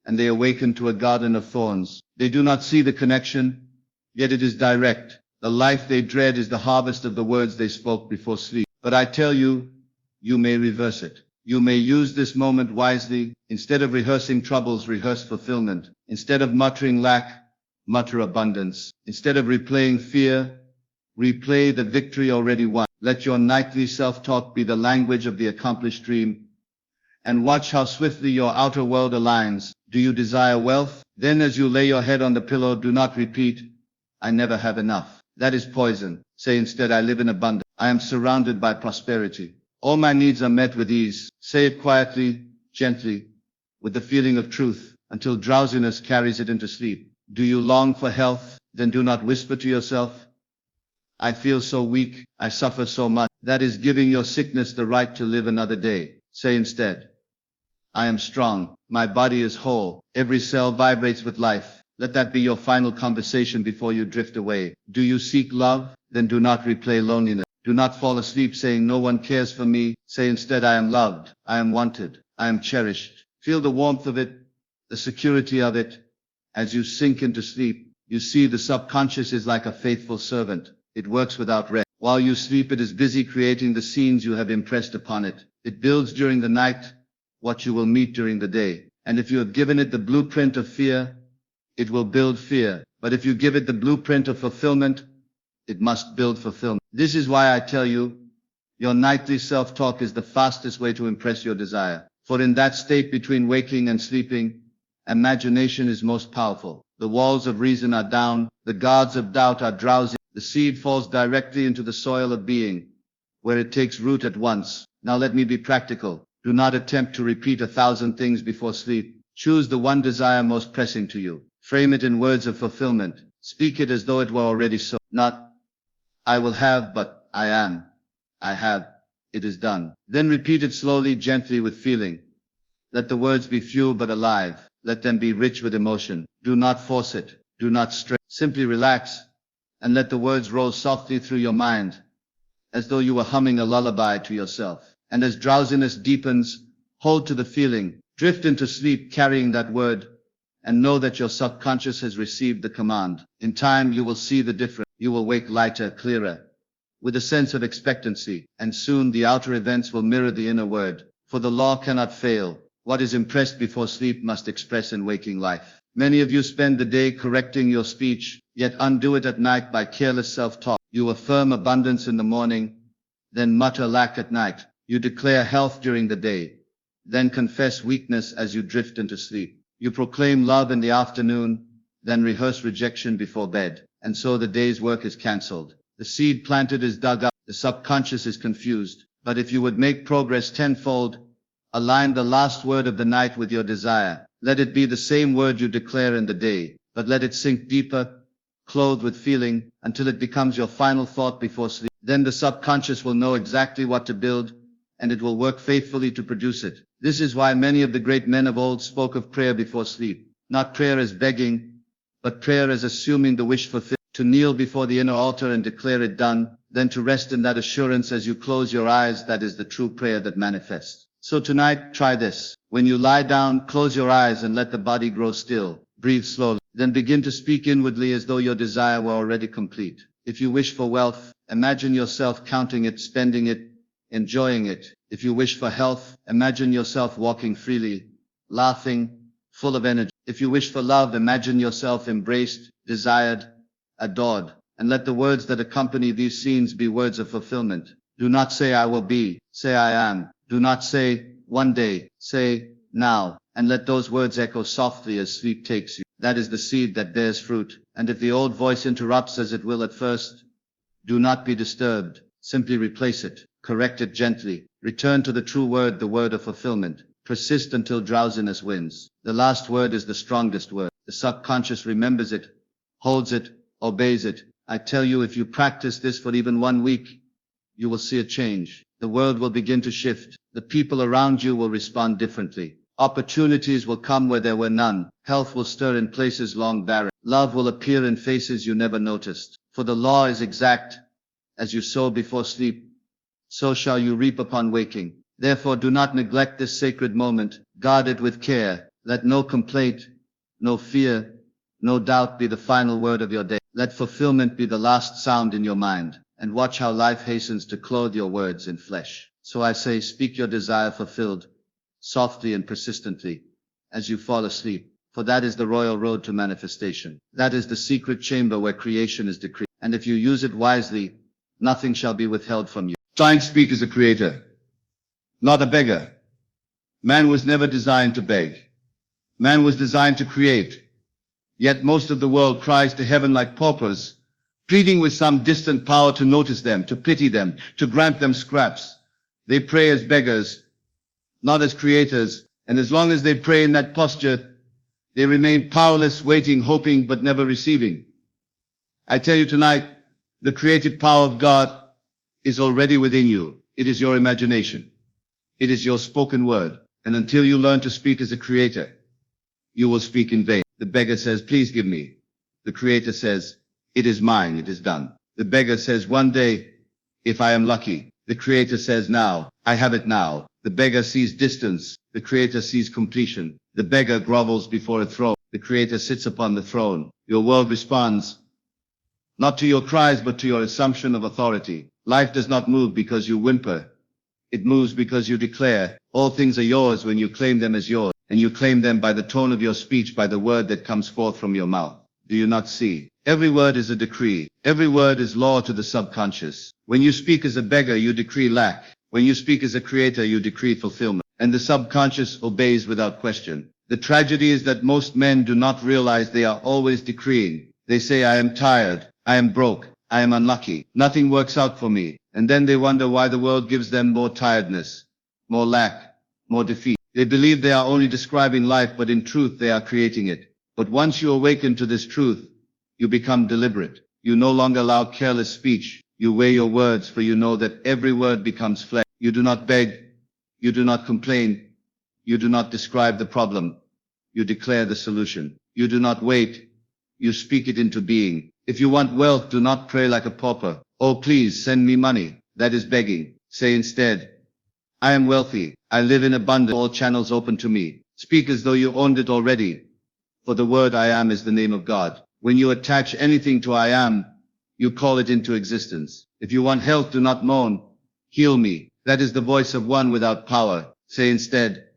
And they awaken to a garden of thorns. They do not see the connection, yet it is direct. The life they dread is the harvest of the words they spoke before sleep. But I tell you, you may reverse it. You may use this moment wisely. Instead of rehearsing troubles, rehearse fulfillment. Instead of muttering lack, mutter abundance. Instead of replaying fear, replay the victory already won. Let your nightly self-talk be the language of the accomplished dream. And watch how swiftly your outer world aligns. Do you desire wealth? Then as you lay your head on the pillow, do not repeat, I never have enough. That is poison. Say instead, I live in abundance. I am surrounded by prosperity. All my needs are met with ease. Say it quietly, gently, with the feeling of truth, until drowsiness carries it into sleep. Do you long for health? Then do not whisper to yourself, I feel so weak, I suffer so much. That is giving your sickness the right to live another day. Say instead, I am strong, my body is whole, every cell vibrates with life. Let that be your final conversation before you drift away. Do you seek love? Then do not replay loneliness. Do not fall asleep saying no one cares for me. Say instead, I am loved, I am wanted, I am cherished. Feel the warmth of it, the security of it. As you sink into sleep, you see the subconscious is like a faithful servant. It works without rest. While you sleep, it is busy creating the scenes you have impressed upon it. It builds during the night what you will meet during the day. And if you have given it the blueprint of fear, it will build fear. But if you give it the blueprint of fulfillment, it must build fulfillment. This is why I tell you, your nightly self-talk is the fastest way to impress your desire. For in that state between waking and sleeping, imagination is most powerful. The walls of reason are down, the guards of doubt are drowsy. The seed falls directly into the soil of being, where it takes root at once. Now let me be practical. Do not attempt to repeat 1,000 things before sleep. Choose the one desire most pressing to you. Frame it in words of fulfillment. Speak it as though it were already so. Not, I will have, but I am. I have. It is done. Then repeat it slowly, gently, with feeling. Let the words be few but alive. Let them be rich with emotion. Do not force it. Do not strain. Simply relax, and let the words roll softly through your mind, as though you were humming a lullaby to yourself. And as drowsiness deepens, hold to the feeling. Drift into sleep carrying that word, and know that your subconscious has received the command. In time you will see the difference. You will wake lighter, clearer, with a sense of expectancy, and soon the outer events will mirror the inner word. For the law cannot fail. What is impressed before sleep must express in waking life. Many of you spend the day correcting your speech, yet undo it at night by careless self-talk. You affirm abundance in the morning, then mutter lack at night. You declare health during the day, then confess weakness as you drift into sleep. You proclaim love in the afternoon, then rehearse rejection before bed. And so the day's work is cancelled. The seed planted is dug up. The subconscious is confused. But if you would make progress tenfold, align the last word of the night with your desire. Let it be the same word you declare in the day, but let it sink deeper, clothed with feeling, until it becomes your final thought before sleep. Then the subconscious will know exactly what to build, and it will work faithfully to produce it. This is why many of the great men of old spoke of prayer before sleep. Not prayer as begging, but prayer as assuming the wish fulfilled. To kneel before the inner altar and declare it done, then to rest in that assurance as you close your eyes. That is the true prayer that manifests. So tonight, try this. When you lie down, close your eyes and let the body grow still. Breathe slowly. Then begin to speak inwardly as though your desire were already complete. If you wish for wealth, imagine yourself counting it, spending it, enjoying it. If you wish for health, imagine yourself walking freely, laughing, full of energy. If you wish for love, imagine yourself embraced, desired, adored, and let the words that accompany these scenes be words of fulfillment. Do not say I will be, say I am. Do not say one day, say now, and let those words echo softly as sleep takes you. That is the seed that bears fruit, and if the old voice interrupts as it will at first, do not be disturbed. Simply replace it, correct it gently, return to the true word, the word of fulfillment. Persist until drowsiness wins. The last word is the strongest word. The subconscious remembers it, holds it, obeys it. I tell you, if you practice this for even 1 week, you will see a change. The world will begin to shift. The people around you will respond differently. Opportunities will come where there were none. Health will stir in places long barren. Love will appear in faces you never noticed. For the law is exact. As you sow before sleep, so shall you reap upon waking. Therefore do not neglect this sacred moment. Guard it with care. Let no complaint, no fear, no doubt be the final word of your day. Let fulfillment be the last sound in your mind. And watch how life hastens to clothe your words in flesh. So I say, speak your desire fulfilled, softly and persistently, as you fall asleep. For that is the royal road to manifestation. That is the secret chamber where creation is decreed. And if you use it wisely, nothing shall be withheld from you. Try and speak as a creator, not a beggar. Man was never designed to beg. Man was designed to create. Yet most of the world cries to heaven like paupers, pleading with some distant power to notice them, to pity them, to grant them scraps. They pray as beggars, not as creators, and as long as they pray in that posture, they remain powerless, waiting, hoping, but never receiving. I tell you tonight, the creative power of God is already within you. It is your imagination. It is your spoken word. And until you learn to speak as a creator, you will speak in vain. The beggar says, please give me. The creator says, it is mine, it is done. The beggar says, one day, if I am lucky. The creator says, now, I have it now. The beggar sees distance. The creator sees completion. The beggar grovels before a throne. The creator sits upon the throne. Your world responds, not to your cries, but to your assumption of authority. Life does not move because you whimper. It moves because you declare. All things are yours when you claim them as yours. And you claim them by the tone of your speech, by the word that comes forth from your mouth. Do you not see? Every word is a decree. Every word is law to the subconscious. When you speak as a beggar, you decree lack. When you speak as a creator, you decree fulfillment. And the subconscious obeys without question. The tragedy is that most men do not realize they are always decreeing. They say, I am tired. I am broke. I am unlucky. Nothing works out for me. And then they wonder why the world gives them more tiredness, more lack, more defeat. They believe they are only describing life, but in truth they are creating it. But once you awaken to this truth, you become deliberate. You no longer allow careless speech. You weigh your words, for you know that every word becomes flesh. You do not beg. You do not complain. You do not describe the problem. You declare the solution. You do not wait. You speak it into being. If you want wealth, do not pray like a pauper. Oh, please send me money. That is begging. Say instead, I am wealthy. I live in abundance. All channels open to me. Speak as though you owned it already. For the word I am is the name of God. When you attach anything to I am, you call it into existence. If you want health, do not moan. Heal me. That is the voice of one without power. Say instead,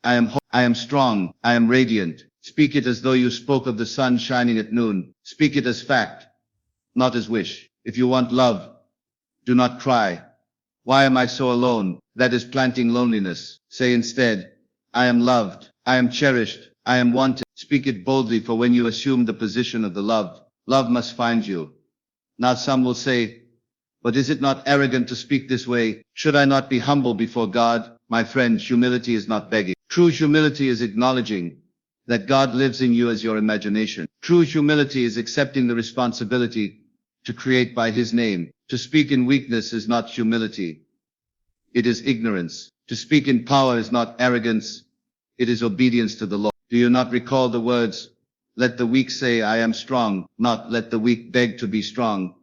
I am strong. I am radiant. Speak it as though you spoke of the sun shining at noon. Speak it as fact, not as wish. If you want love, do not cry. Why am I so alone? That is planting loneliness. Say instead, I am loved. I am cherished. I am wanted. Speak it boldly, for when you assume the position of the loved, love must find you. Now some will say, but is it not arrogant to speak this way? Should I not be humble before God? My friend, humility is not begging. True humility is acknowledging that God lives in you as your imagination. True humility is accepting the responsibility to create by His name. To speak in weakness is not humility. It is ignorance. To speak in power is not arrogance. It is obedience to the law. Do you not recall the words, let the weak say, I am strong, not let the weak beg to be strong,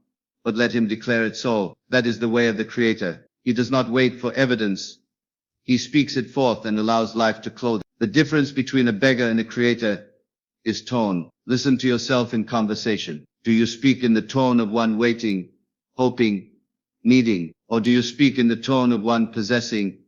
but let him declare it so. That is the way of the Creator. He does not wait for evidence. He speaks it forth and allows life to clothe it. The difference between a beggar and a creator is tone. Listen to yourself in conversation. Do you speak in the tone of one waiting, hoping, needing, or do you speak in the tone of one possessing,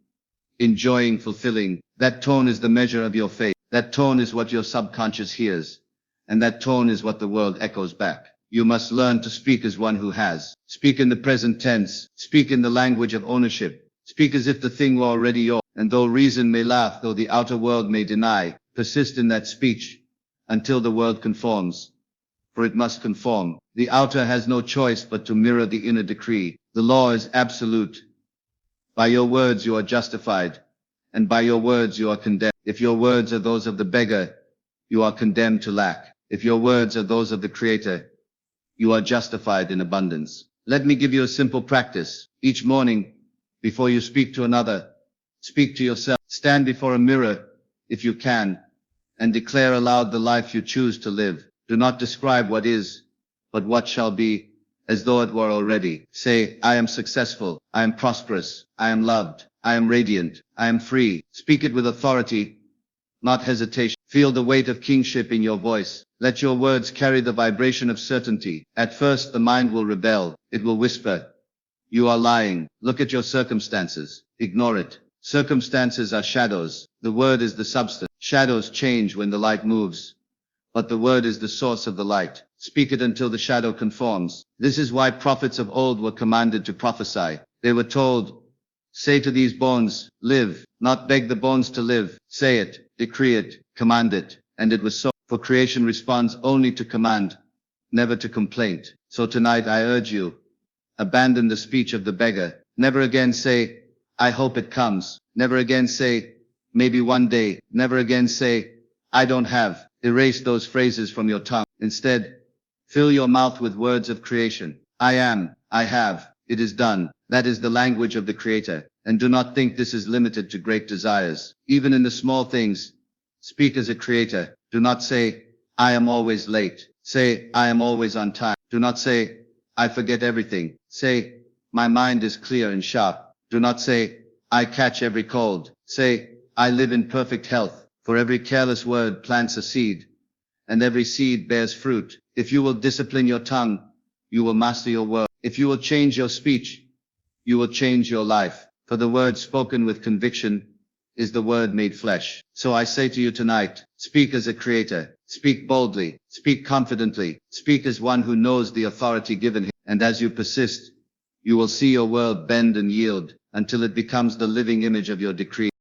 enjoying, fulfilling? That tone is the measure of your faith. That tone is what your subconscious hears, and that tone is what the world echoes back. You must learn to speak as one who has. Speak in the present tense. Speak in the language of ownership. Speak as if the thing were already yours. And though reason may laugh, though the outer world may deny, persist in that speech until the world conforms. For it must conform. The outer has no choice but to mirror the inner decree. The law is absolute. By your words you are justified, and by your words you are condemned. If your words are those of the beggar, you are condemned to lack. If your words are those of the Creator, you are justified in abundance. Let me give you a simple practice. Each morning, before you speak to another, speak to yourself. Stand before a mirror, if you can, and declare aloud the life you choose to live. Do not describe what is, but what shall be, as though it were already. Say, I am successful, I am prosperous, I am loved, I am radiant, I am free. Speak it with authority, not hesitation. Feel the weight of kingship in your voice. Let your words carry the vibration of certainty. At first the mind will rebel. It will whisper, you are lying. Look at your circumstances. Ignore it. Circumstances are shadows. The word is the substance. Shadows change when the light moves, but the word is the source of the light. Speak it until the shadow conforms. This is why prophets of old were commanded to prophesy. They were told, say to these bones, live, not beg the bones to live. Say it, decree it, command it. And it was so. For creation responds only to command, never to complaint. So tonight I urge you, abandon the speech of the beggar. Never again say, I hope it comes. Never again say, maybe one day. Never again say, I don't have. Erase those phrases from your tongue. Instead, fill your mouth with words of creation. I am, I have, it is done. That is the language of the Creator. And do not think this is limited to great desires. Even in the small things, speak as a creator. Do not say, I am always late. Say, I am always on time. Do not say, I forget everything. Say, my mind is clear and sharp. Do not say, I catch every cold. Say, I live in perfect health. For every careless word plants a seed, and every seed bears fruit. If you will discipline your tongue, you will master your word. If you will change your speech, you will change your life. For the word spoken with conviction is the word made flesh. So I say to you tonight, speak as a creator. Speak boldly. Speak confidently. Speak as one who knows the authority given him. And as you persist, you will see your world bend and yield until it becomes the living image of your decree.